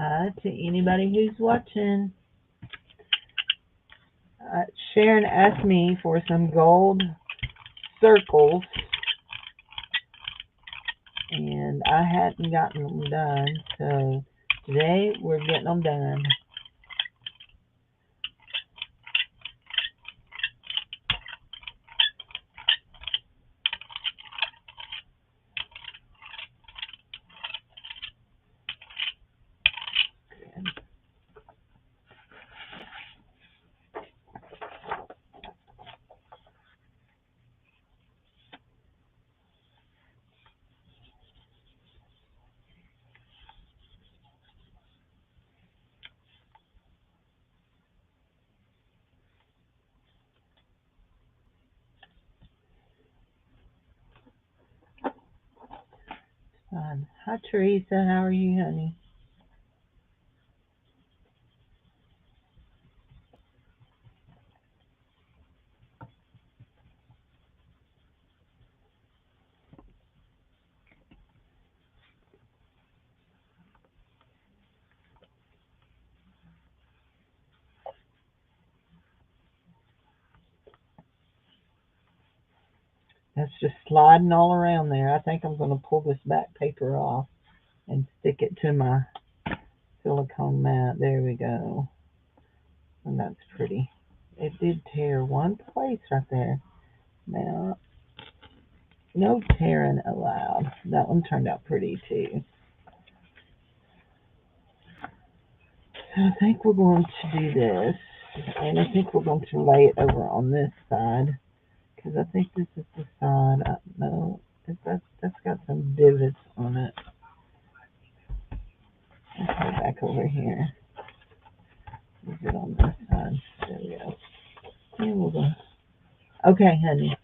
Hi to anybody who's watching. Sharon asked me for some gold circles, and I hadn't gotten them done, so today we're getting them done. Hi Teresa, how are you, honey? That's just sliding all around there. I think I'm going to pull this back paper off and stick it to my silicone mat. There we go. And that's pretty. It did tear one place right there. Now, no tearing allowed. That one turned out pretty too. So I think we're going to do this, and I think we're going to lay it over on this side, because I think this is the side. No, that's got some divots on it. Let's go back over here. Is it on this side? There we go. And we'll go. Okay, honey.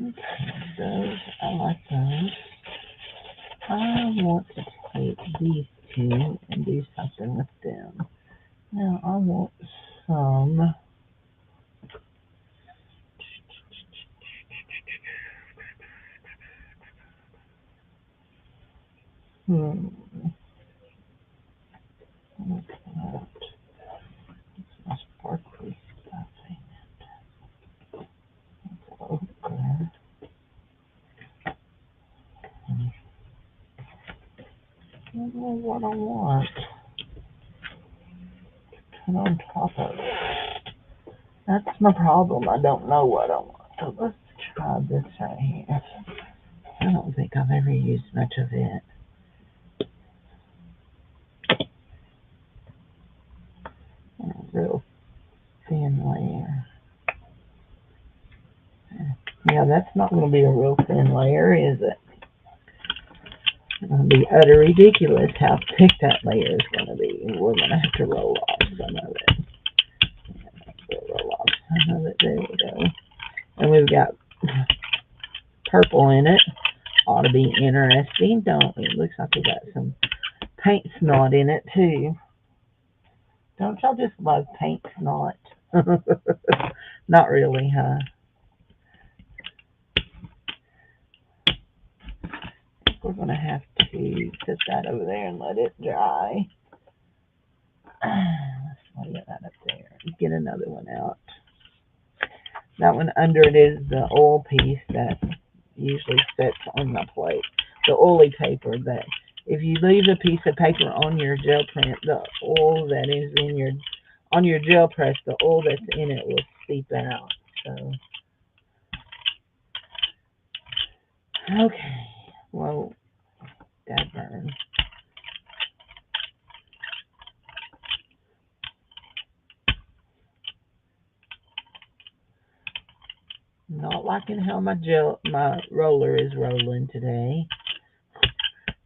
Okay, those, I like those. I want to take these two and do something with them. Now I want some. Hmm. What's that? It's my sparkly stuff, ain't it? Okay. I don't know what I want. Put on top of it. That's my problem. I don't know what I want. So let's try this right here. I don't think I've ever used much of it. A real thin layer. Yeah, that's not going to be a real thin layer, is it? It's going to be utter ridiculous how thick that layer is going to be. We're going to have to roll off some of it. We'll roll off some of it. There we go. And we've got purple in it. Ought to be interesting, don't it? Looks like we got some paint snot in it too. Don't y'all just love paint snot? Not really, huh? We're gonna have to put that over there and let it dry. Let's lay that up there. Get another one out. That one under it is the oil piece that usually sits on the plate. The oily paper that if you leave a piece of paper on your gel print, the oil that is in your on your gel press, the oil that's in it will seep out. So okay. Well, that burn. Not liking how my roller is rolling today.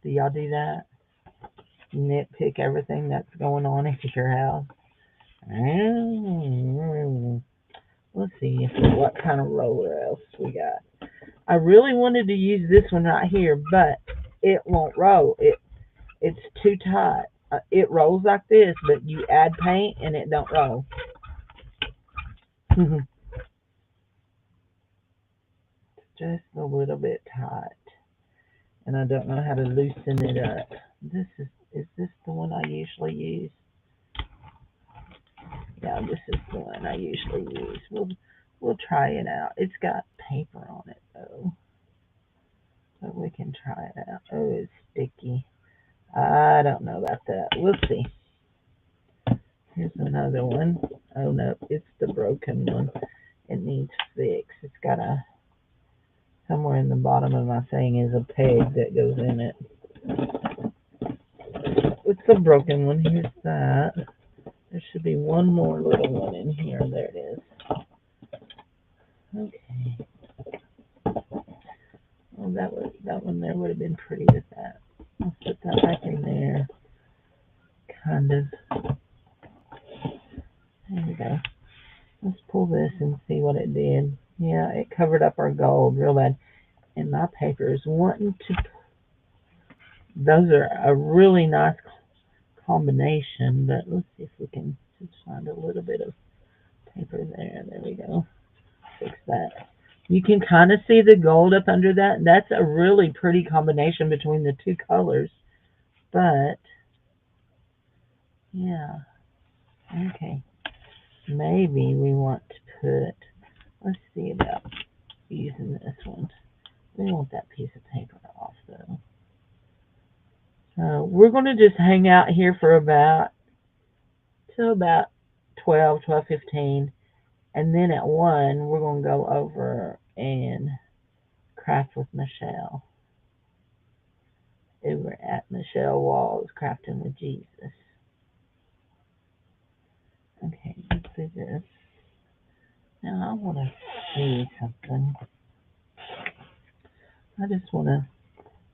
Do y'all do that? Nitpick everything that's going on at your house. Let's see what kind of roller else we got. I really wanted to use this one right here, but it won't roll. It's too tight. It rolls like this, but you add paint and it don't roll. just a little bit tight. And I don't know how to loosen it up. Is this the one I usually use? Yeah, this is the one I usually use. We'll try it out. It's got paper on it though. So we can try it out. Oh, it's sticky. I don't know about that. We'll see. Here's another one. Oh no, it's the broken one. It needs fixed. It's got a somewhere in the bottom of my thing is a peg that goes in it. It's a broken one. Here's that. There should be one more little one in here. There it is. Okay. Well, that one there would have been pretty with that. I'll put that back in there. Kind of. There we go. Let's pull this and see what it did. Yeah, it covered up our gold real bad. And my paper is wanting to. Those are a really nice combination, but let's see if we can just find a little bit of paper there. There we go. Fix that. You can kind of see the gold up under that. That's a really pretty combination between the two colors. But, yeah. Okay. Maybe we want to put, let's see about using this one. We want that piece of paper off, though. So we're going to just hang out here for about 12:15. And then at 1, we're going to go over and craft with Michelle. Over at Michelle Walls, Crafting with Jesus. Okay, let's do this. Now I want to see something. I just want to,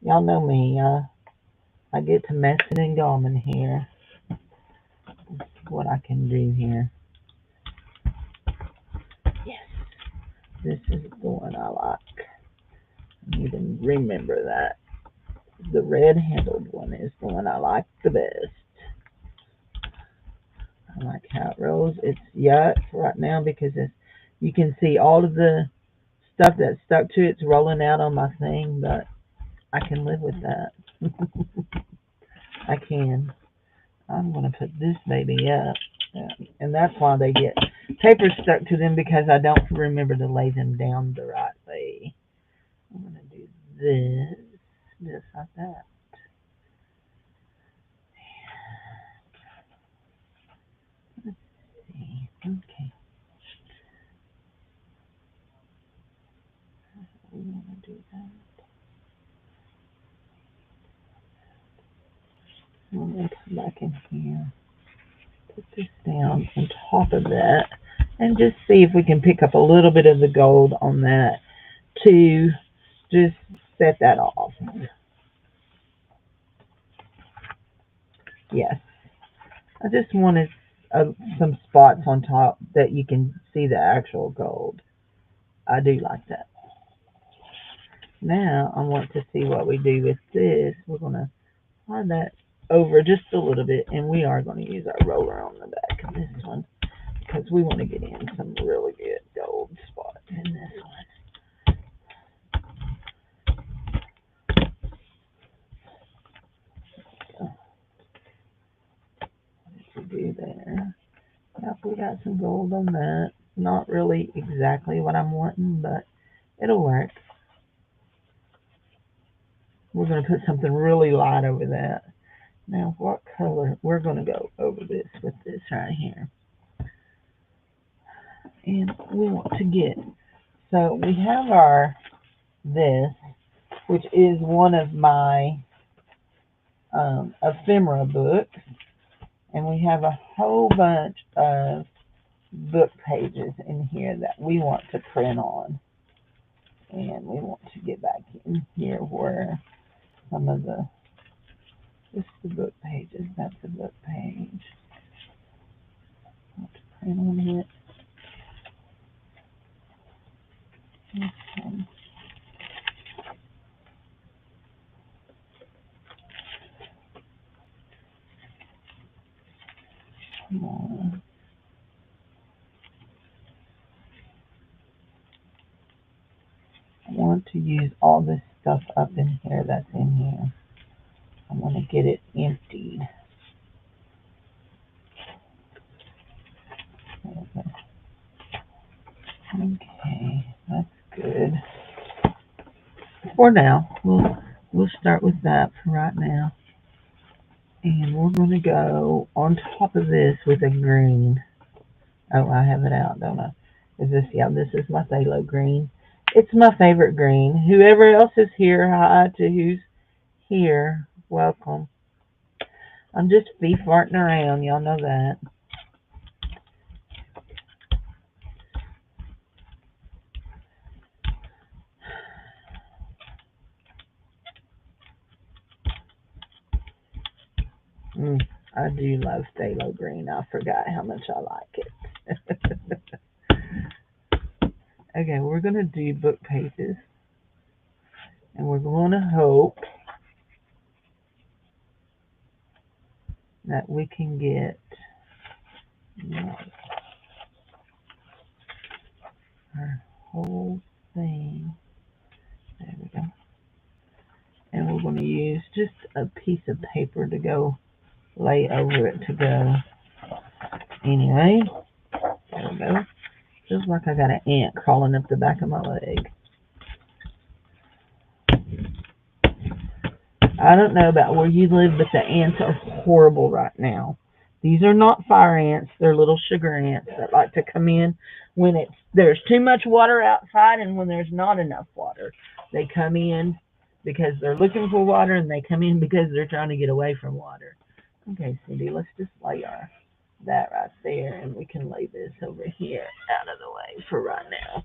y'all know me, I get to messing and gamming here. This is what I can do here. Yes, this is the one I like. I need to remember that. The red-handled one is the one I like the best. I like how it rolls. It's yuck right now because you can see all of the stuff that's stuck to it's rolling out on my thing, but I can live with that. I can. I'm going to put this baby up. And that's why they get paper stuck to them, because I don't remember to lay them down the right way. I'm going to do this like that. Let's see. Okay. We want to do that. I'm going to come back in here. Put this down on top of that and just see if we can pick up a little bit of the gold on that to just set that off. Yes, I just wanted some spots on top that you can see the actual gold. I do like that. Now I want to see what we do with this. We're going to slide that over just a little bit, and we are going to use our roller on the back of this one, because we want to get in some really good gold spots in this one. What did we do there? Yep, we got some gold on that. Not really exactly what I'm wanting, but it'll work. We're going to put something really light over that. Now, what color? We're going to go over this with this right here. And we want to get, so we have our this, which is one of my ephemera books, and we have a whole bunch of book pages in here that we want to print on, and we want to get back in here where some of the, this is the book pages, that's the book page. I want to print on it. Okay. Come on. I want to use all this stuff up in here that's in here. I'm going to get it emptied. Okay, that's good. For now, we'll start with that for right now. And we're going to go on top of this with a green. Oh, I have it out, don't I? Is this, yeah, this is my phthalo green. It's my favorite green. Whoever else is here, hi to who's here. Welcome. I'm just bee farting around, y'all know that. I do love phthalo green. I forgot how much I like it. Okay, we're going to do book pages. And we're going to hope that we can get our whole thing. There we go. And we're going to use just a piece of paper to go lay over it to go. Anyway, there we go. Feels like I got an ant crawling up the back of my leg. I don't know about where you live, but the ants are horrible right now. These are not fire ants. They're little sugar ants that like to come in when there's too much water outside and when there's not enough water. They come in because they're looking for water, and they come in because they're trying to get away from water. Okay, Cindy, let's just lay that right there, and we can lay this over here out of the way for right now.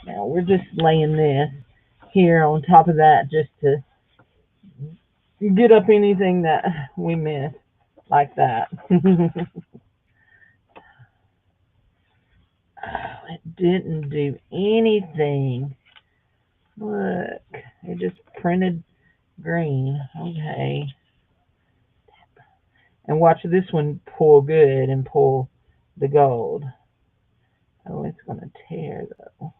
Now we're just laying this here on top of that just to get up anything that we missed like that. Oh, it didn't do anything. Look, it just printed green. Okay. And watch this one pull good and pull the gold. Oh, it's going to tear though.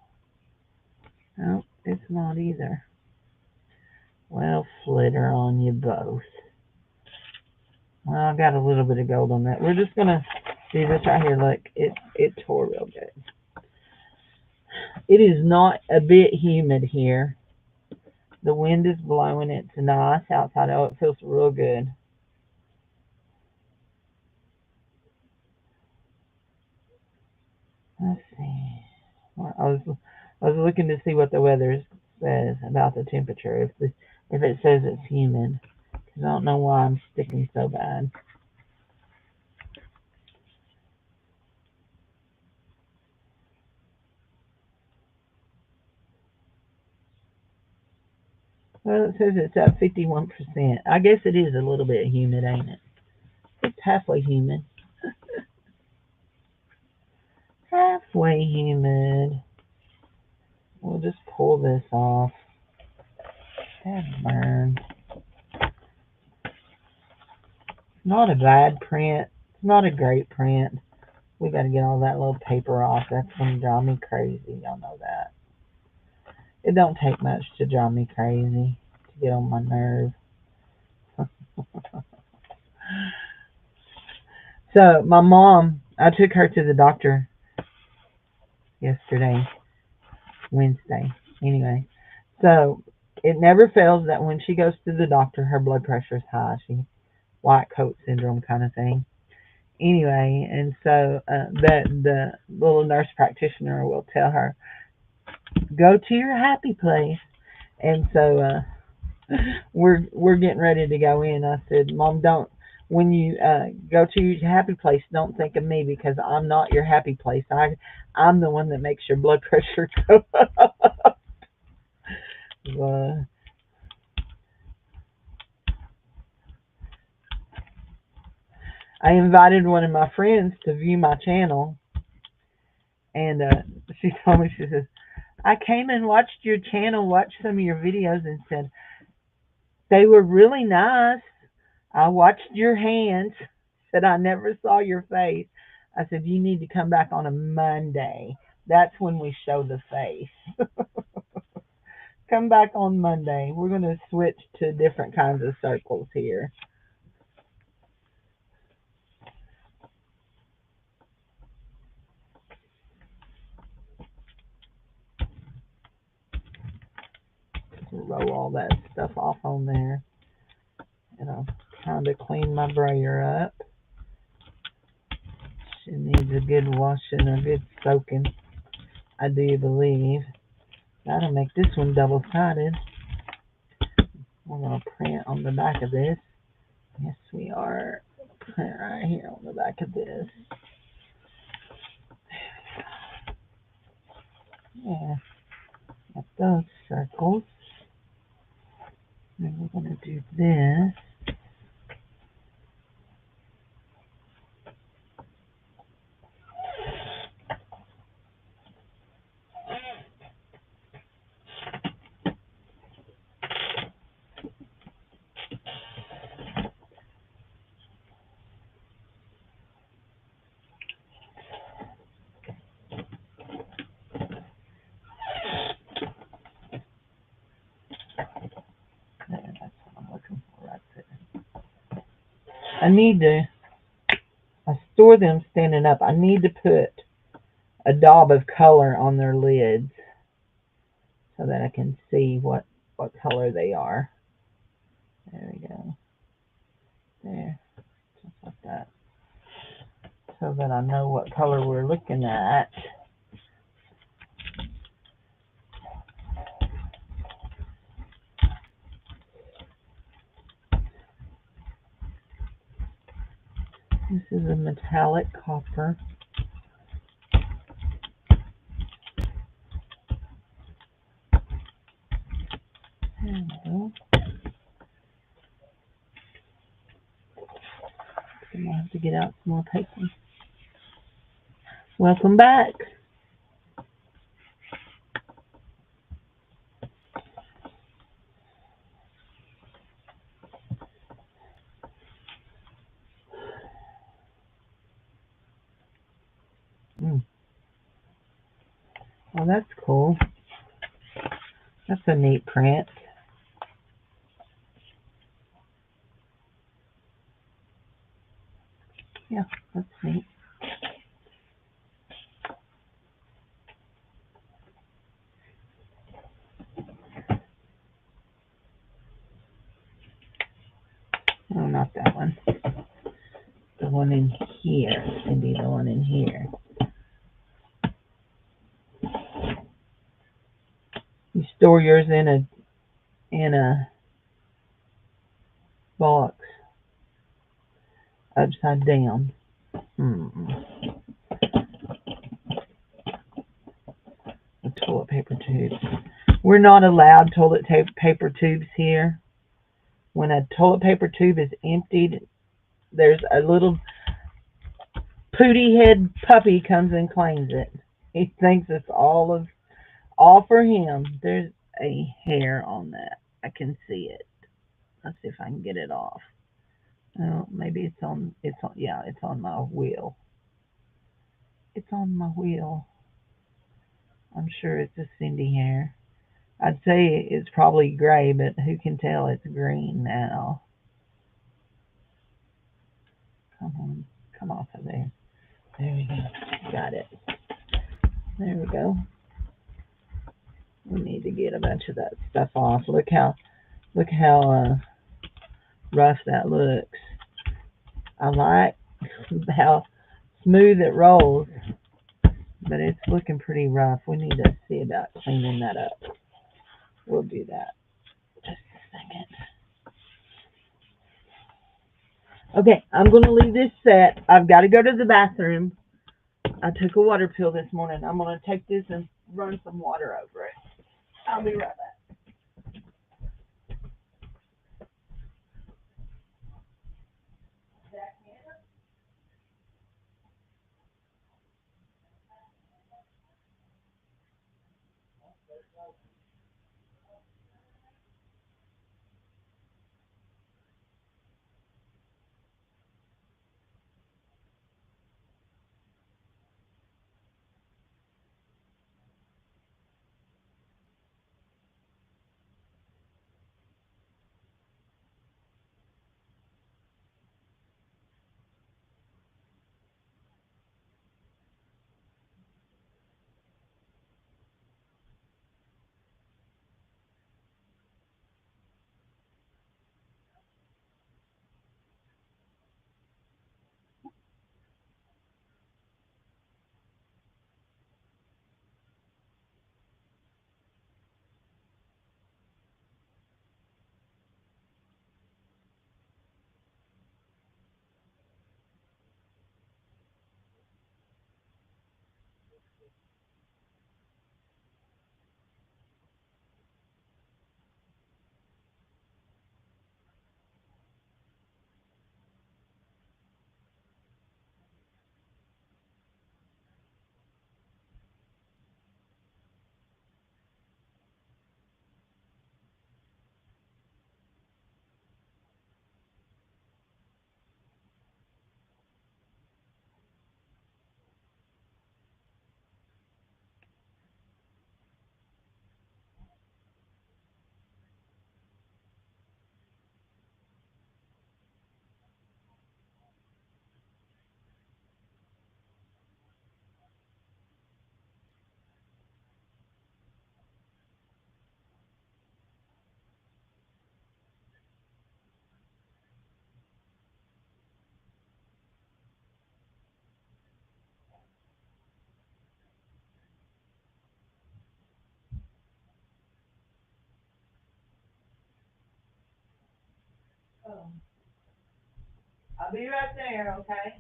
No, it's not either. Well, flitter on you both. Well, I got a little bit of gold on that. We're just going to do this right here. Look, it tore real good. It is not a bit humid here. The wind is blowing. It's nice outside. Oh, it feels real good. Let's see. Well, I was looking to see what the weather says about the temperature. If it says it's humid, because I don't know why I'm sticking so bad. Well, it says it's at 51%. I guess it is a little bit humid, ain't it? It's halfway humid. Halfway humid. We'll just pull this off. That burn. Not a bad print. It's not a great print. We got to get all that little paper off. That's going to drive me crazy. Y'all know that. It don't take much to drive me crazy, to get on my nerves. So my mom, I took her to the doctor yesterday, Wednesday. Anyway, so it never fails that when she goes to the doctor, her blood pressure is high. She white coat syndrome kind of thing. Anyway, and so the little nurse practitioner will tell her, go to your happy place. And so we're getting ready to go in. I said, Mom, don't, when you go to your happy place, don't think of me, because I'm not your happy place. I'm the one that makes your blood pressure go up. I invited one of my friends to view my channel, and she told me, she says, I came and watched your channel, watched some of your videos, and said, they were really nice. I watched your hands. Said, I never saw your face. I said, you need to come back on a Monday. That's when we show the face. Come back on Monday. We're going to switch to different kinds of circles here. Roll all that stuff off on there. And I'll kind of clean my brayer up. She needs a good washing, a good soaking, I do believe. That'll make this one double-sided. We're going to print on the back of this. Yes, we are. Print right here on the back of this. Yeah, got those circles. And we're going to do this. There, that's what I'm looking for right there. I store them standing up. I need to put a daub of color on their lids so that I can see what color they are. There we go. There, just like that. So that I know what color we're looking at. This is a metallic copper. There we go. I'm going to have to get out some more paper. Welcome back. Well, that's cool. That's a neat print. Yeah, that's neat. Oh, not that one. The one in here, Cindy, the one in here. You store yours in a box upside down. The toilet paper tubes. We're not allowed toilet paper tubes here. When a toilet paper tube is emptied, there's a little pooty head puppy comes and claims it. He thinks it's all for him. There's a hair on that. I can see it. Let's see if I can get it off. Oh, maybe it's on my wheel. It's on my wheel. I'm sure it's a Cindy hair. I'd say it's probably gray, but who can tell it's green now? Come on, come off of there. There we go. Got it. There we go. We need to get a bunch of that stuff off. Look how rough that looks. I like how smooth it rolls, but it's looking pretty rough. We need to see about cleaning that up. We'll do that. Just a second. Okay, I'm going to leave this set. I've got to go to the bathroom. I took a water pill this morning. I'm going to take this and run some water over it. I'll be right back. I'll be right there, okay?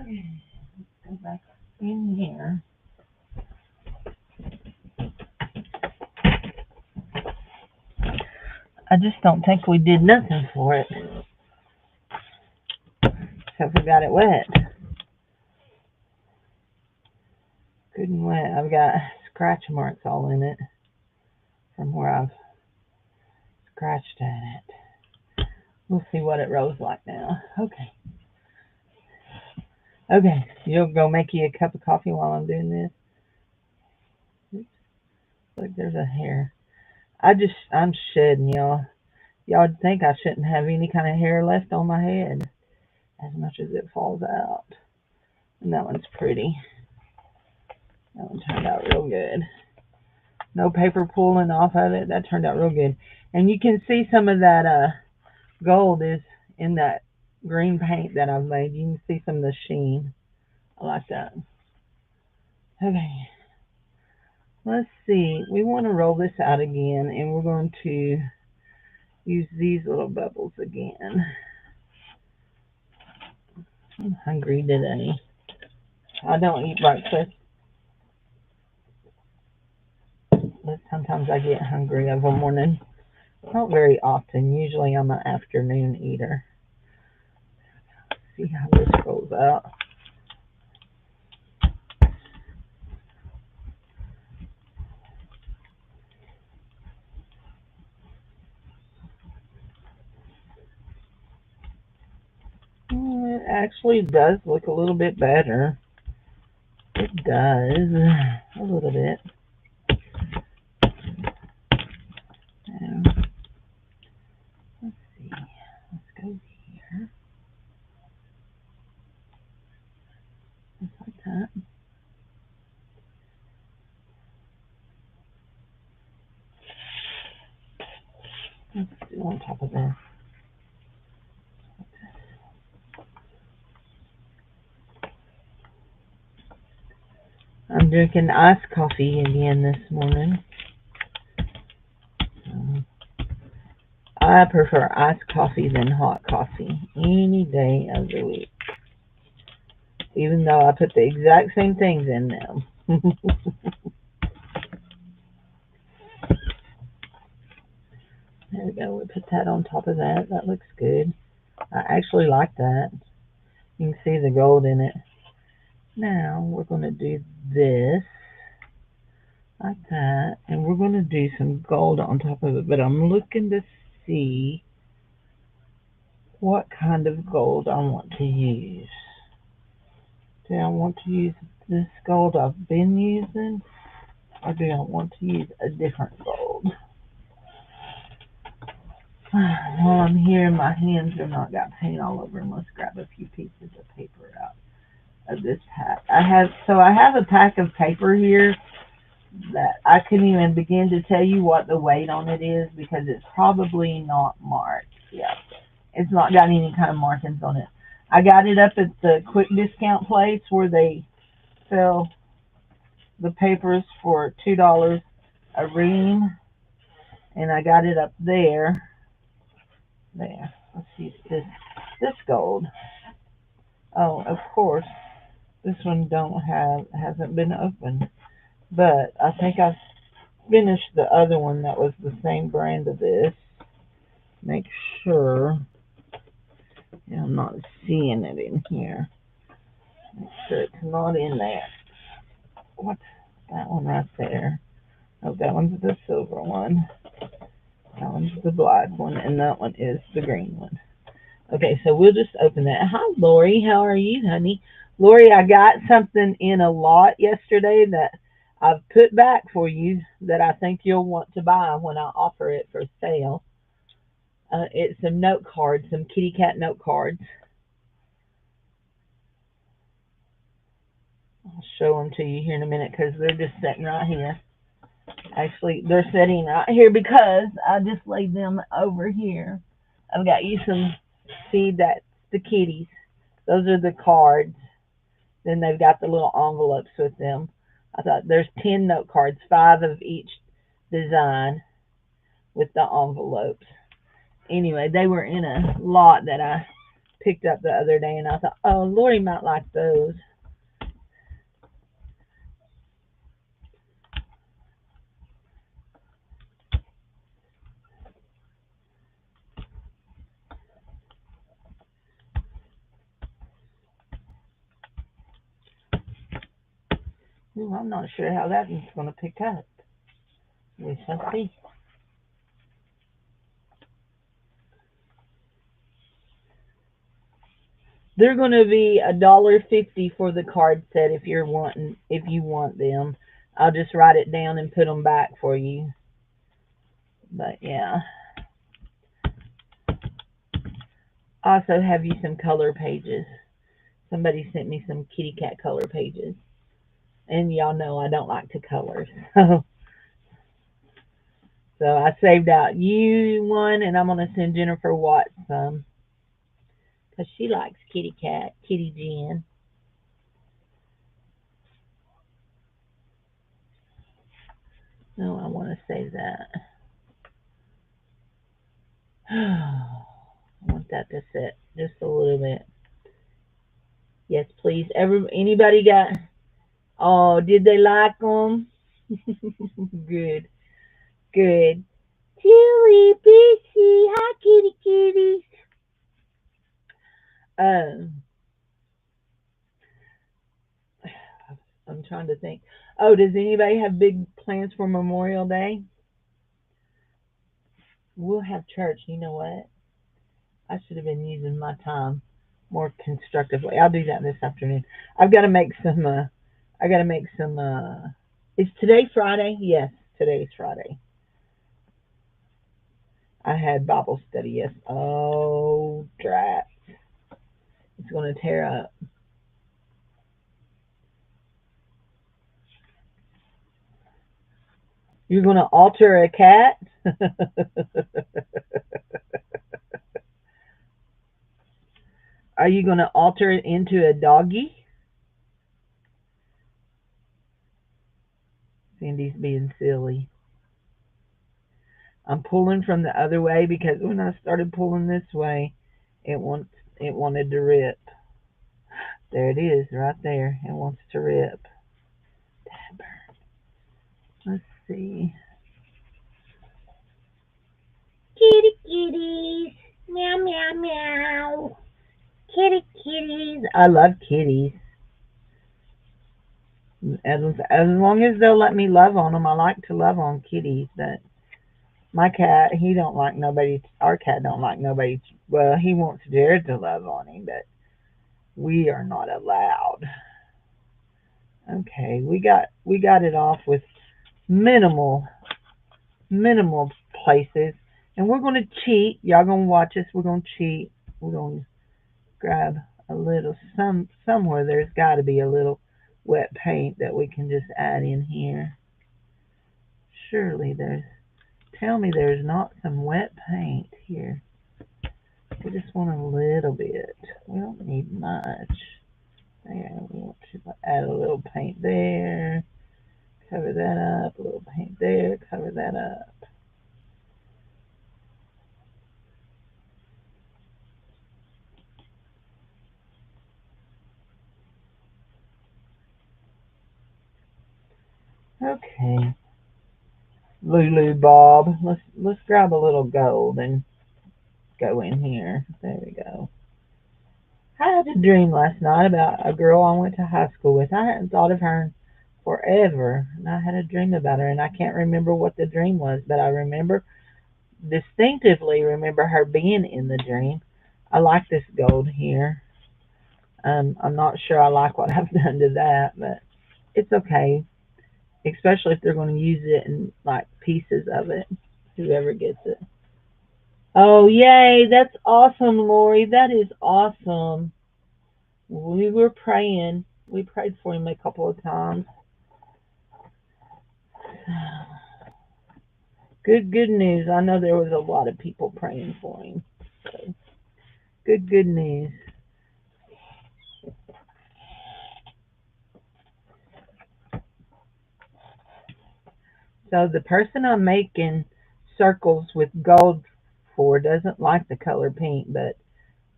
Okay, let's go back in here. I just don't think we did nothing for it. Except we got it wet. Good and wet. I've got scratch marks all in it from where I've scratched at it. We'll see what it rolls like now. Okay. Okay, you'll go make you a cup of coffee while I'm doing this. Oops. Look, there's a hair. I'm shedding, y'all. Y'all would think I shouldn't have any kind of hair left on my head as much as it falls out. And that one's pretty. That one turned out real good. No paper pulling off of it. That turned out real good. And you can see some of that gold is in that green paint that I've made. You can see some of the sheen. I like that. Okay. Let's see. We want to roll this out again, and we're going to use these little bubbles again. I'm hungry today. I don't eat breakfast, but sometimes I get hungry of a morning. Not very often. Usually I'm an afternoon eater. Let's see how this rolls out. It actually does look a little bit better. It does. A little bit. Let's see. Let's go here. Just like that. Let's do on top of this. I'm drinking iced coffee again this morning. I prefer iced coffee than hot coffee any day of the week. Even though I put the exact same things in them. There we go. We put that on top of that. That looks good. I actually like that. You can see the gold in it. Now we're going to do this like that, and we're going to do some gold on top of it. But I'm looking to see what kind of gold I want to use. Do I want to use this gold I've been using, or do I want to use a different gold? While I'm here, my hands are not got paint all over them. Let's grab a few pieces of paper out of this pack. I have a pack of paper here that I couldn't even begin to tell you what the weight on it is because it's probably not marked. Yeah, it's not got any kind of markings on it. I got it up at the quick discount place where they sell the papers for $2 a ream, and I got it up there. There. Let's use this gold. Oh, of course, this one hasn't been opened, but I think I've finished the other one that was the same brand of this. Make sure I'm not seeing it in here. Make sure it's not in there. What's that one right there? Oh, that one's the silver one. That one's the black one, and that one is the green one. Okay, so we'll just open that. Hi, Lori. How are you, honey? Lori, I got something in a lot yesterday that I've put back for you that I think you'll want to buy when I offer it for sale. It's some note cards, some kitty cat note cards. I'll show them to you here in a minute because they're just sitting right here. Actually, they're sitting right here because I just laid them over here. I've got you some, see, that's the kitties. Those are the cards. Then they've got the little envelopes with them. I thought there's 10 note cards, 5 of each design with the envelopes. Anyway, they were in a lot that I picked up the other day, and I thought, oh, Lori might like those. Ooh, I'm not sure how that one's going to pick up. We shall see. They're going to be $1.50 for the card set if you want them. I'll just write it down and put them back for you. But yeah, I also have you some color pages. Somebody sent me some kitty cat color pages, and y'all know I don't like to color, so I saved out you one, and I'm gonna send Jennifer Watts some because she likes kitty cat, Kitty Jen. No, I want to save that. I want that to sit just a little bit. Yes, please. Anybody got? Oh, did they like them? Good, good. Chili, Pixie, hi, kitty, kitties. Um, I'm trying to think. Oh, does anybody have big plans for Memorial Day? We'll have church. You know what? I should have been using my time more constructively. I'll do that this afternoon. I've got to make some. I got to make some. Is today Friday? Yes, today's Friday. I had Bible study. Yes. Oh, drat! It's going to tear up. You're going to alter a cat? Are you going to alter it into a doggy? Cindy's being silly. I'm pulling from the other way because when I started pulling this way, it wanted to rip. There it is, right there. It wants to rip. Let's see. Kitty kitties, meow meow meow. Kitty kitties. I love kitties. As long as they'll let me love on them, I like to love on kitties. But my cat, he don't like nobody. Our cat don't like nobody. Well, he wants Jared to love on him, but we are not allowed. Okay, we got it off with minimal places, and we're gonna cheat. Y'all gonna watch us. We're gonna cheat. We're gonna grab a little somewhere. There's got to be a little wet paint that we can just add in here. Surely there's. Tell me there's not some wet paint here. We just want a little bit. We don't need much. There, we want to add a little paint there. Cover that up. A little paint there. Cover that up. Okay. Lulu Bob. Let's grab a little gold and go in here. There we go. I had a dream last night about a girl I went to high school with. I hadn't thought of her in forever, and I had a dream about her, and I can't remember what the dream was, but I distinctively remember her being in the dream. I like this gold here. I'm not sure I like what I've done to that, but it's okay. Especially if they're going to use it in like pieces of it, whoever gets it. Oh, yay! That's awesome, Lori. That is awesome. We were praying. We prayed for him a couple of times. Good news. I know there was a lot of people praying for him. So good news. So the person I'm making circles with gold for doesn't like the color pink, but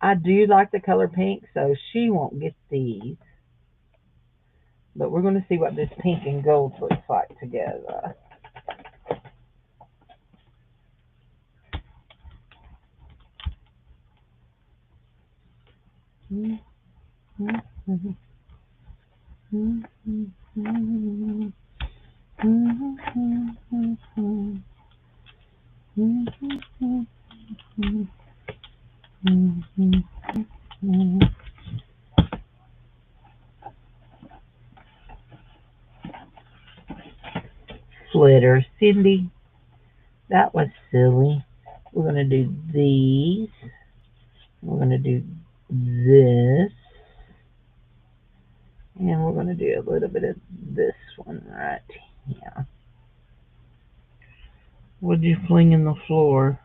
I do like the color pink, so she won't get these. But we're going to see what this pink and gold looks like together. Flitter, Cindy. That was silly. We're going to do these. We're going to do this. And we're going to do a little bit of this one right here. What did you fling in the floor?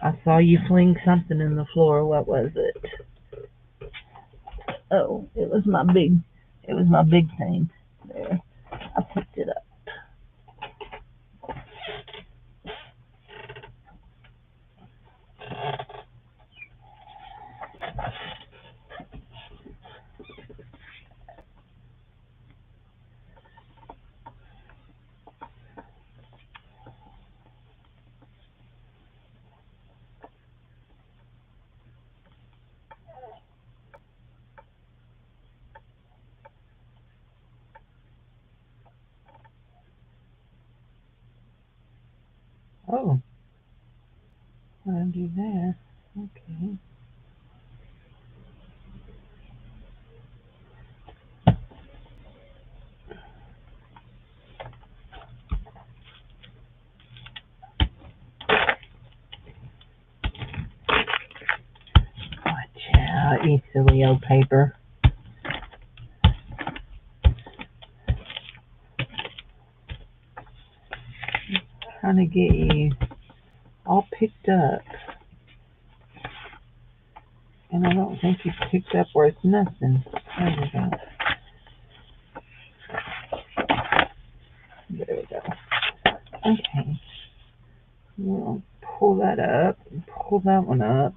I saw you fling something in the floor. What was it? Oh, it was my big thing. There. I picked it up. Oh, I'll do that. Okay. Watch out, you silly old paper. Trying to get you all picked up. And I don't think you picked up worth nothing. There we go. There we go. Okay. We'll pull that up, and pull that one up,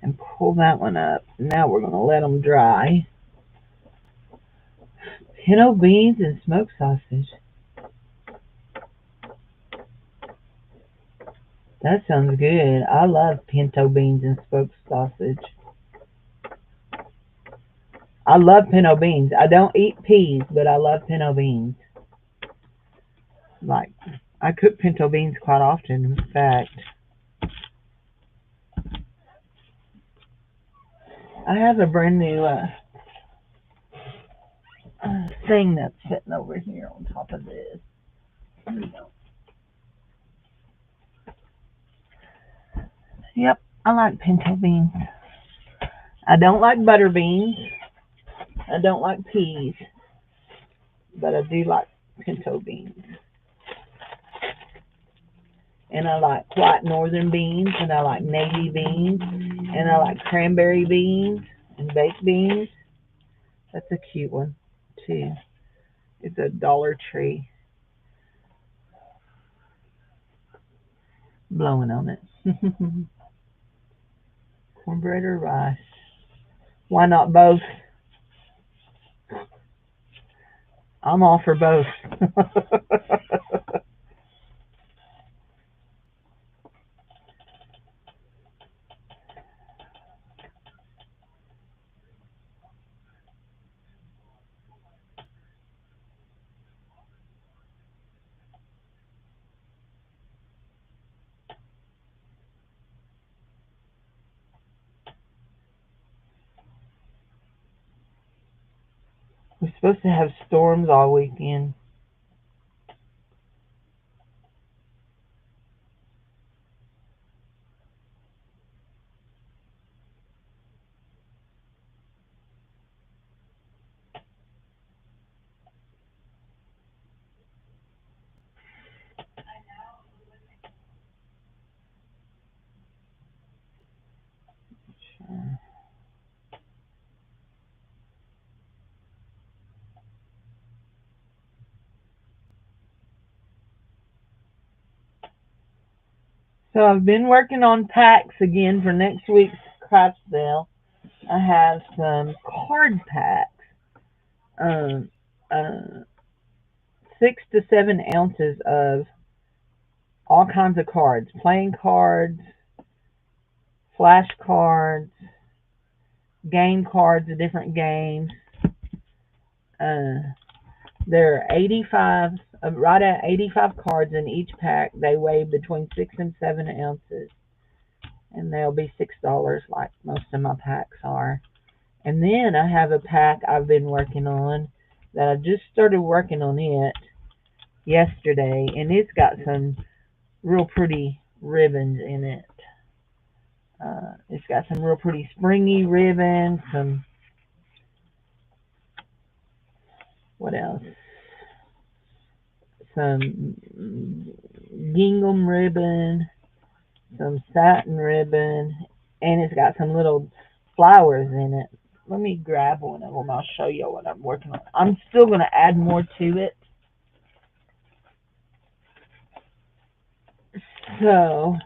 and pull that one up. Now we're going to let them dry. Pinto beans and smoked sausage. That sounds good. I love pinto beans and smoked sausage. I love pinto beans. I don't eat peas, but I love pinto beans. Like, I cook pinto beans quite often, in fact. I have a brand new thing that's sitting over here on top of this. Yep, I like pinto beans. I don't like butter beans. I don't like peas, but I do like pinto beans. And I like white northern beans, and I like navy beans, and I like cranberry beans and baked beans. That's a cute one, too. It's a Dollar Tree. Blowing on it. Cornbread or rice? Why not both? I'm all for both. We're supposed to have storms all weekend. So I've been working on packs again for next week's craft sale. I have some card packs, um, uh, 6 to 7 ounces of all kinds of cards, playing cards, flashcards, game cards of different games. Uh, there are 85, right at 85 cards in each pack. They weigh between 6 and 7 ounces, and they'll be $6 like most of my packs are. And then I have a pack I've been working on that I just started working on it yesterday, and it's got some real pretty ribbons in it. It's got some real pretty springy ribbons, some, what else? Some gingham ribbon, some satin ribbon, and it's got some little flowers in it. Let me grab one of them. I'll show you what I'm working on. I'm still going to add more to it. So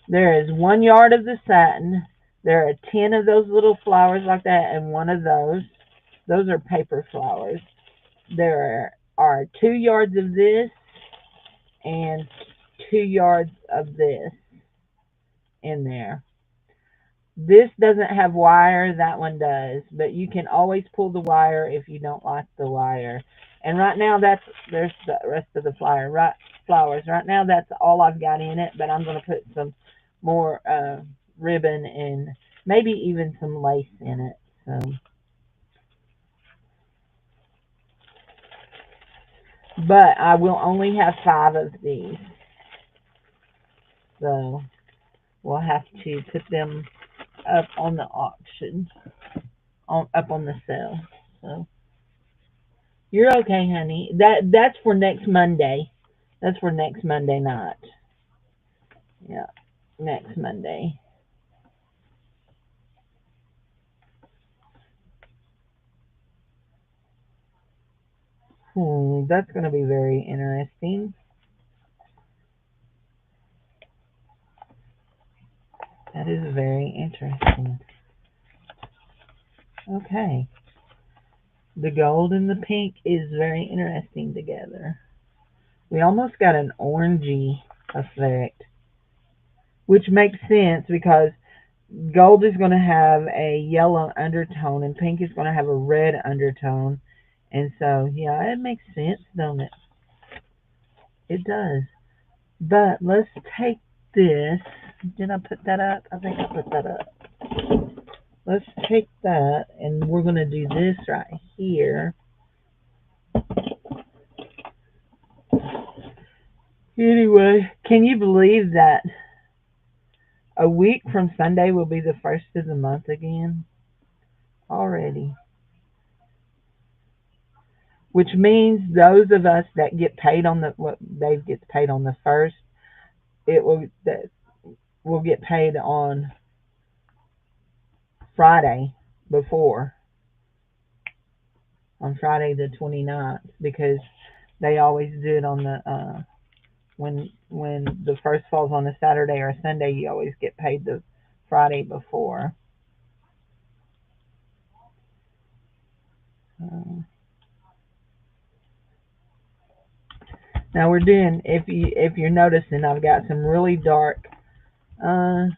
there is 1 yard of the satin. There are 10 of those little flowers like that, and one of those. Those are paper flowers. There are 2 yards of this and 2 yards of this in there. This doesn't have wire, that one does, but you can always pull the wire if you don't like the wire. And right now there's the rest of the flowers. Right now that's all I've got in it, but I'm going to put some more ribbon and maybe even some lace in it. So, but I will only have 5 of these. So we'll have to put them up on the auction, up on the sale. So you're okay, honey. That's for next Monday. That's for next Monday night. Yeah, next Monday. That's going to be very interesting. That is very interesting. Okay. The gold and the pink is very interesting together. We almost got an orangey effect, which makes sense because gold is going to have a yellow undertone and pink is going to have a red undertone. And so, yeah, it makes sense, don't it? It does. But let's take this. Did I put that up? I think I put that up. Let's take that and we're going to do this right here. Anyway, can you believe that a week from Sunday will be the first of the month again? Already. Which means those of us that get paid on Dave gets paid on the first, that will get paid on Friday before, on Friday the 29th, because they always do it on the when the first falls on a Saturday or a Sunday, you always get paid the Friday before. Now we're doing, if you're noticing, I've got some really dark, I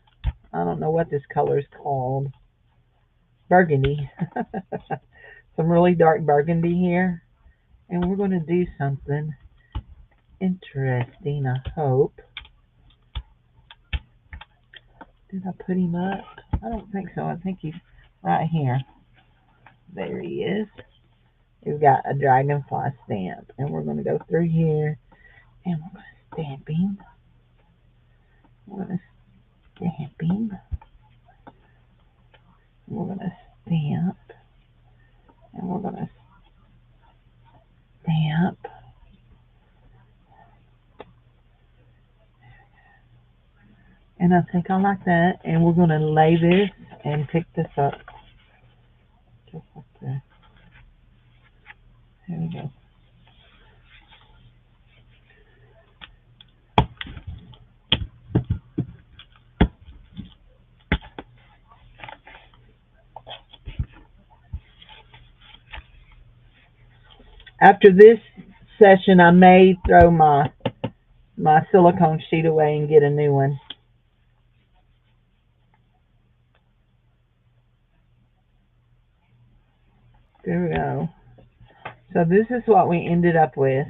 don't know what this color is called, burgundy. Some really dark burgundy here, and we're going to do something interesting, I hope. Did I put him up? I don't think so. I think he's right here. There he is. We've got a dragonfly stamp, and we're going to go through here, and we're going to stamp him. We're going to stamp him. We're going to stamp, and we're going to stamp. And I think I like that, and we're going to lay this and pick this up. Just like that. There we go. After this session, I may throw my silicone sheet away and get a new one. There we go. So this is what we ended up with.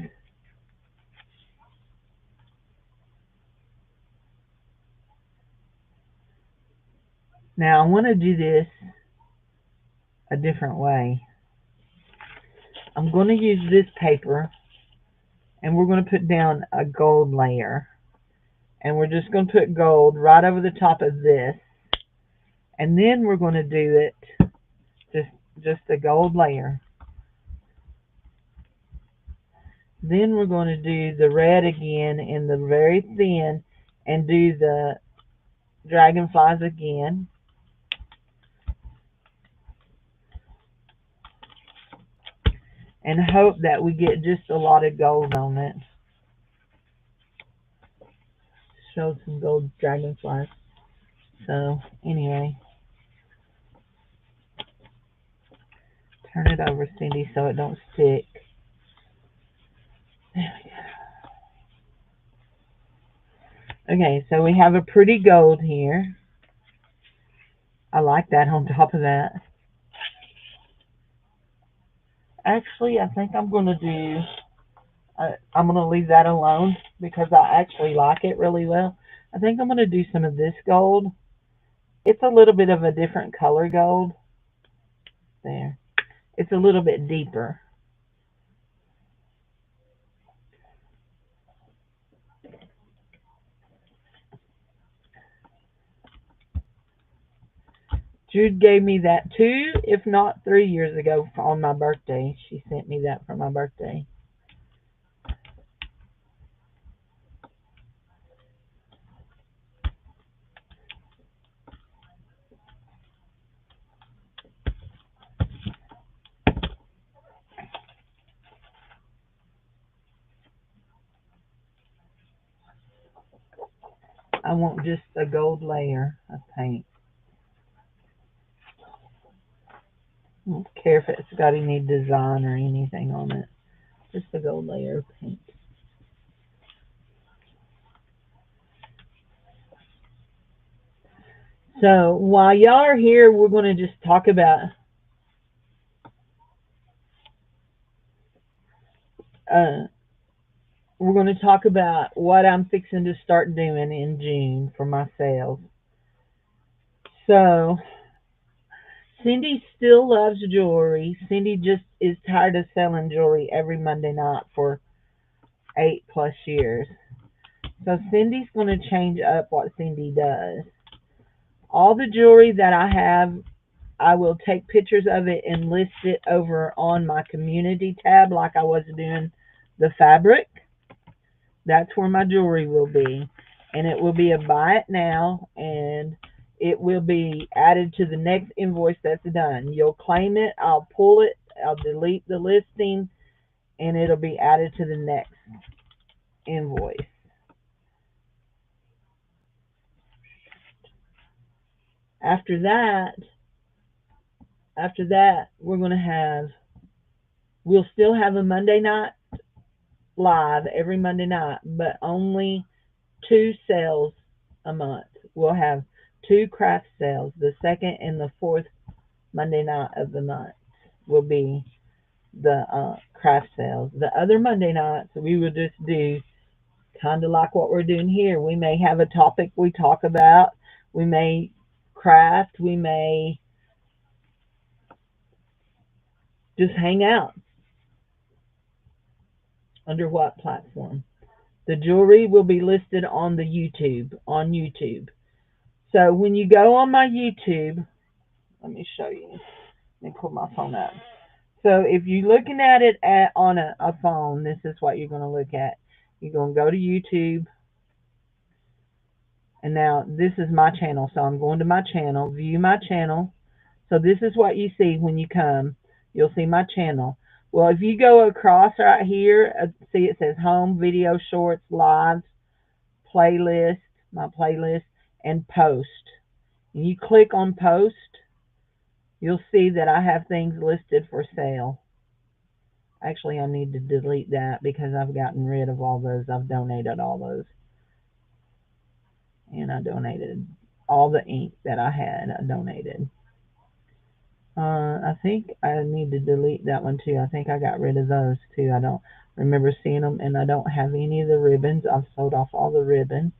Now I want to do this a different way. I'm going to use this paper, and we're going to put down a gold layer, and we're just going to put gold right over the top of this, and then we're going to do it just a gold layer. Then we're going to do the red again in the very thin, and do the dragonflies again. And hope that we get just a lot of gold on it. Show some gold dragonflies. So anyway, turn it over, Cindy, so it don't stick. There we go. Okay, so we have a pretty gold here. I like that on top of that. Actually, I think I'm going to do, I'm going to leave that alone because I actually like it really well. I think I'm going to do some of this gold. It's a little bit of a different color gold. There. It's a little bit deeper. Jude gave me that 2, if not 3 years ago on my birthday. She sent me that for my birthday. I want just a gold layer of paint. I don't care if it's got any design or anything on it. Just a gold layer of paint. So while y'all are here, we're going to just talk about what I'm fixing to start doing in June for my sales. So Cindy still loves jewelry. Cindy just is tired of selling jewelry every Monday night for 8+ years. So Cindy's going to change up what Cindy does. All the jewelry that I have, I will take pictures of it and list it over on my community tab like I was doing the fabric. That's where my jewelry will be. And it will be a buy it now, and it will be added to the next invoice that's done. You'll claim it, I'll pull it, I'll delete the listing, and it'll be added to the next invoice. After that, we'll still have a Monday night live every Monday night, but only 2 sales a month. We'll have 2 craft sales. The second and the fourth Monday night of the month will be the craft sales. The other Monday nights, we will just do kind of like what we're doing here. We may have a topic we talk about. We may craft. We may just hang out. Under what platform? The jewelry will be listed on the on YouTube. So when you go on my YouTube, let me show you. Let me pull my phone up. So if you're looking at it on a phone, this is what you're going to look at. You're going to go to YouTube. And now this is my channel. So I'm going to my channel, view my channel. So this is what you see when you come. You'll see my channel. Well, if you go across right here, see it says home, video, shorts, lives, playlist, my playlist, and post. And you click on post, you'll see that I have things listed for sale. Actually, I need to delete that because I've gotten rid of all those. I've donated all those. And I donated all the ink that I had. I donated. I think I need to delete that one too. I think I got rid of those too. I don't remember seeing them, and I don't have any of the ribbons. I've sold off all the ribbon.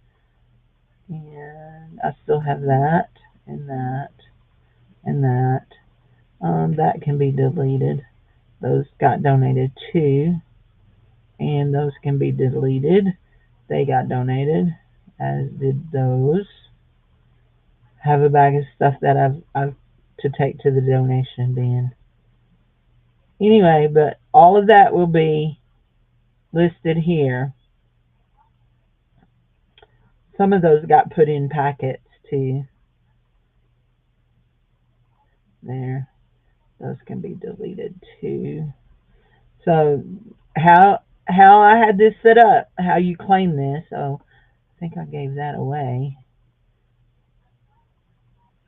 And I still have that, and that, and that. That can be deleted. Those got donated too. And those can be deleted. They got donated, as did those. Have a bag of stuff that I've to take to the donation bin. Anyway, but all of that will be listed here. Some of those got put in packets too. There. Those can be deleted too. So how I had this set up, how you claim this. Oh, I think I gave that away.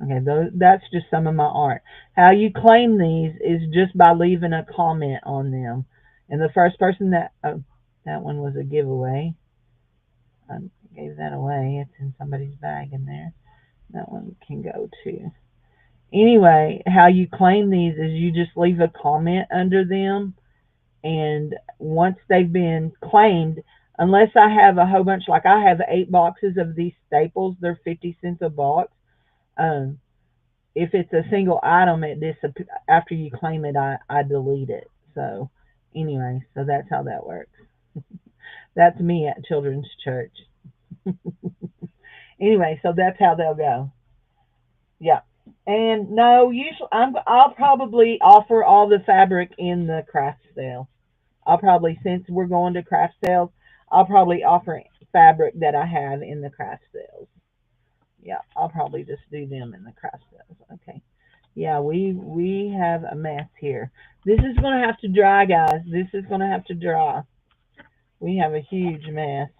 Okay, that's just some of my art. How you claim these is just by leaving a comment on them. And the first person that one was a giveaway. I gave that away. It's in somebody's bag in there. That one can go too. Anyway, how you claim these is you just leave a comment under them, and once they've been claimed, unless I have a whole bunch, like I have 8 boxes of these staples, they're 50 cents a box. If it's a single item, after you claim it, I delete it. So anyway, so that's how that works. That's me at Children's Church. Anyway, so that's how they'll go. Yeah. And no, usually I'll probably offer all the fabric in the craft sale. I'll probably, since we're going to craft sales, I'll probably offer fabric that I have in the craft sales. Yeah, I'll probably just do them in the craft sales. Okay. Yeah, we have a mess here. This is going to have to dry, guys. This is going to have to dry. We have a huge mess.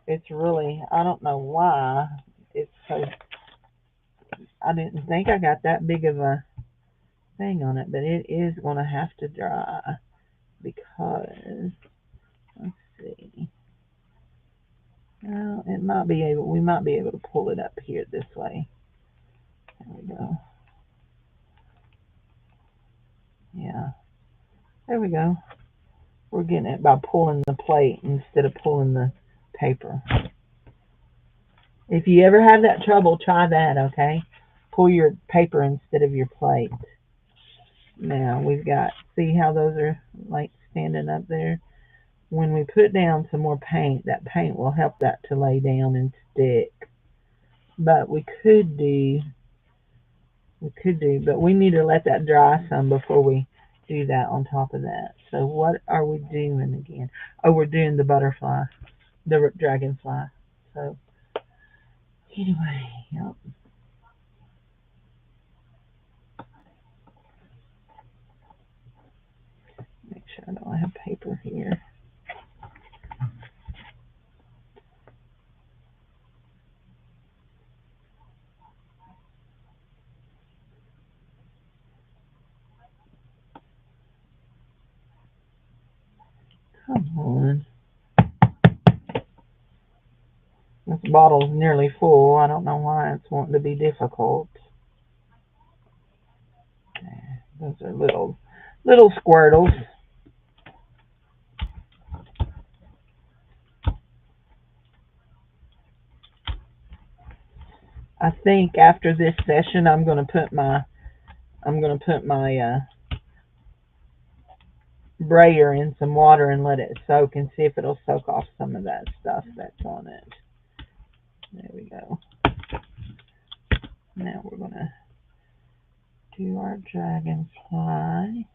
It's really, I don't know why. It's so, I didn't think I got that big of a thing on it, but it is going to have to dry because, let's see. Well, we might be able to pull it up here this way. There we go. Yeah. There we go. We're getting it by pulling the plate instead of pulling the paper. If you ever have that trouble, try that, okay? Pull your paper instead of your plate. Now, we've got, see how those are like standing up there? When we put down some more paint, that paint will help that to lay down and stick. But we could do, but we need to let that dry some before we do that on top of that. So what are we doing again? Oh, we're doing the butterfly, the dragonfly. So anyway, yep. Make sure I don't have paper here. Come on. This bottle's nearly full. I don't know why it's wanting to be difficult. Those are little squirtles. I think after this session, I'm gonna put my brayer in some water and let it soak and see if it'll soak off some of that stuff that's on it. There we go. Now we're going to do our dragonfly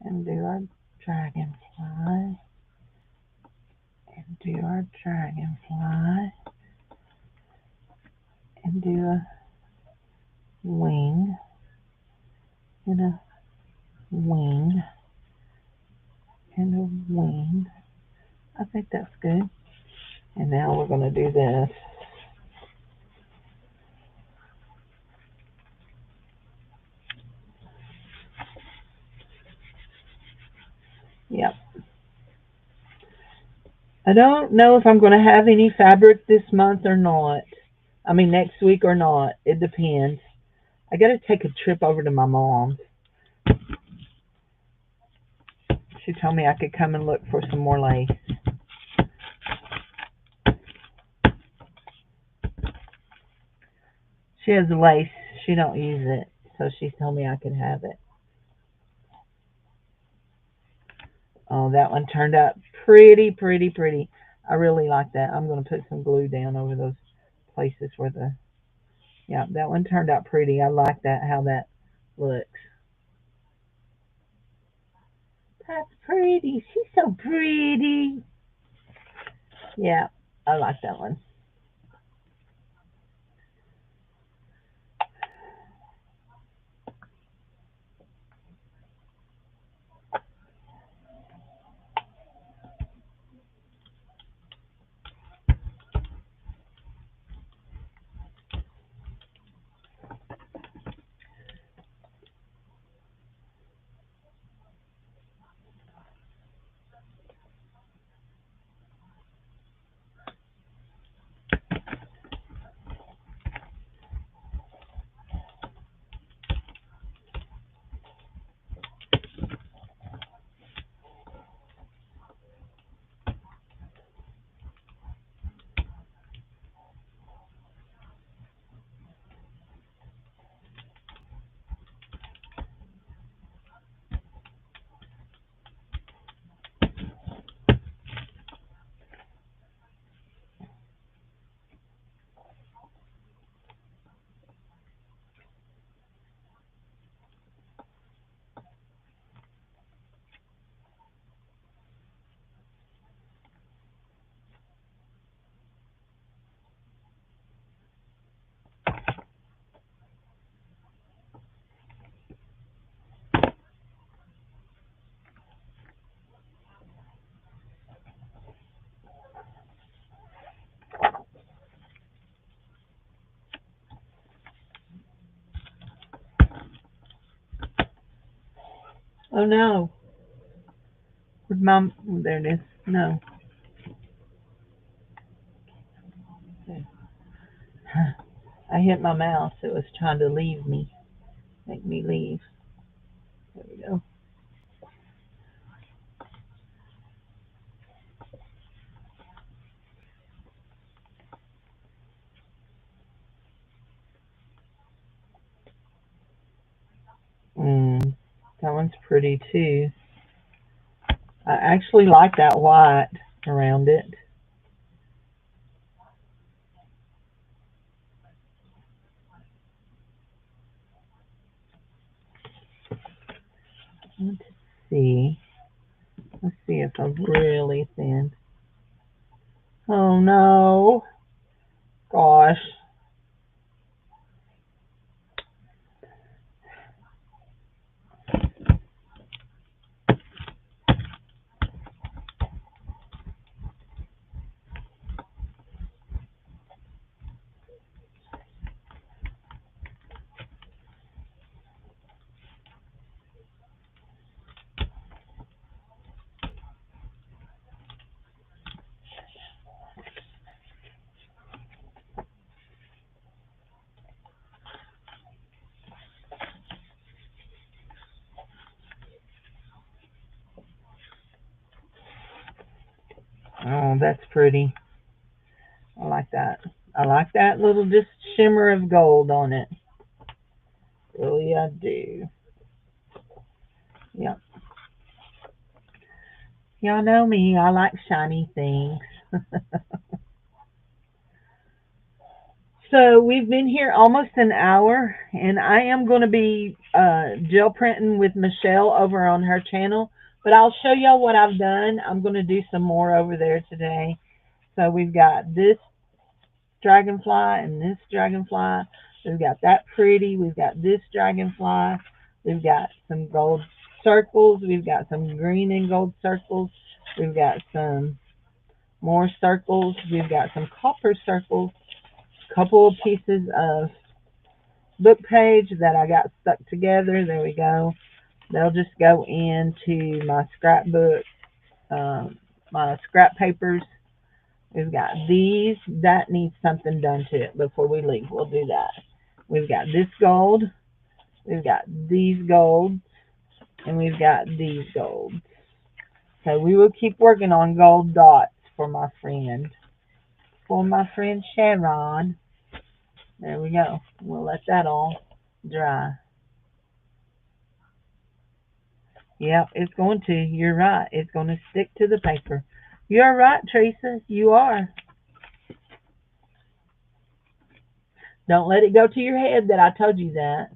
and do our dragonfly and do our dragonfly and do a wing and a wing and a wing. I think that's good. And now we're going to do this. Yep. I don't know if I'm going to have any fabric this month or not. I mean, next week or not. It depends. I got to take a trip over to my mom's. She told me I could come and look for some more lace. She has lace. She don't use it. So she told me I could have it. Oh, that one turned out pretty, pretty, pretty. I really like that. I'm going to put some glue down over those places where the... Yeah, that one turned out pretty. I like that, how that looks. That's pretty. She's so pretty. Yeah, I like that one. Oh no. With Mom, there it is. No. I hit my mouse. It was trying to leave me. Make me leave. There we go. That one's pretty too. I actually like that white around it. Let's see. Let's see if I'm really thin. Oh no. Gosh. Oh, that's pretty. I like that. I like that little just shimmer of gold on it. Really, I do. Yep. Y'all know me. I like shiny things. So we've been here almost an hour, and I am going to be gel printing with Michelle over on her channel. But I'll show y'all what I've done. I'm going to do some more over there today. So we've got this dragonfly and this dragonfly. We've got that pretty. We've got this dragonfly. We've got some gold circles. We've got some green and gold circles. We've got some more circles. We've got some copper circles. Couple of pieces of book page that I got stuck together. There we go. They'll just go into my scrapbook, my scrap papers. We've got these. That needs something done to it before we leave. We'll do that. We've got this gold. We've got these golds. And we've got these golds. So we will keep working on gold dots for my friend. For my friend Sharon. There we go. We'll let that all dry. Yep, it's going to. You're right. It's going to stick to the paper. You're right, Teresa. You are. Don't let it go to your head that I told you that.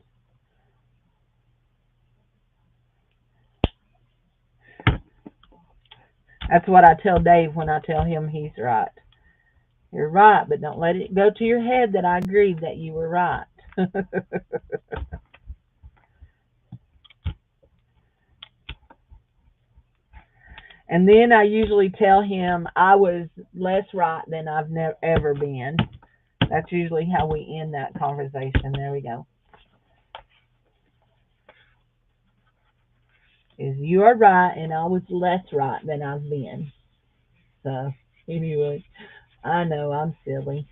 That's what I tell Dave when I tell him he's right. You're right, but don't let it go to your head that I agreed that you were right. And then I usually tell him I was less right than I've ever been. That's usually how we end that conversation. There we go. Is you are right and I was less right than I've been. So anyway, I know I'm silly.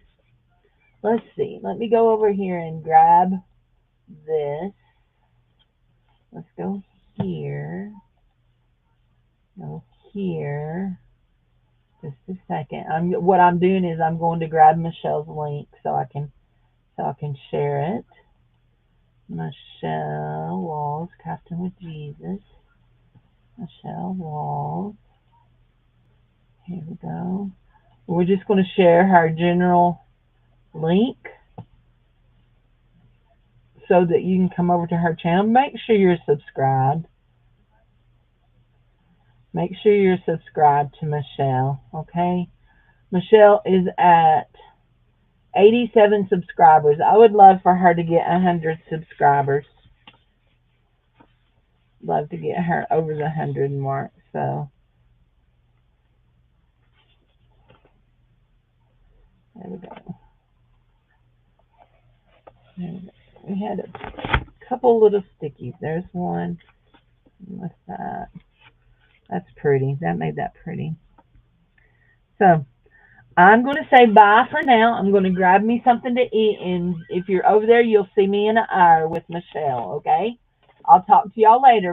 Let's see. Let me go over here and grab this. Let's go here. Go here. Just a second. What I'm doing is I'm going to grab Michelle's link so I can share it. Michelle Walls, Crafting with Jesus. Michelle Walls. Here we go. We're just going to share her general link so that you can come over to her channel. Make sure you're subscribed. Make sure you're subscribed to Michelle, okay? Michelle is at 87 subscribers. I would love for her to get 100 subscribers. Love to get her over the 100 mark, so there we go. We had a couple little stickies. There's one. What's that? That's pretty. That made that pretty. So I'm going to say bye for now. I'm going to grab me something to eat, and if you're over there, you'll see me in an hour with Michelle, okay? I'll talk to y'all later.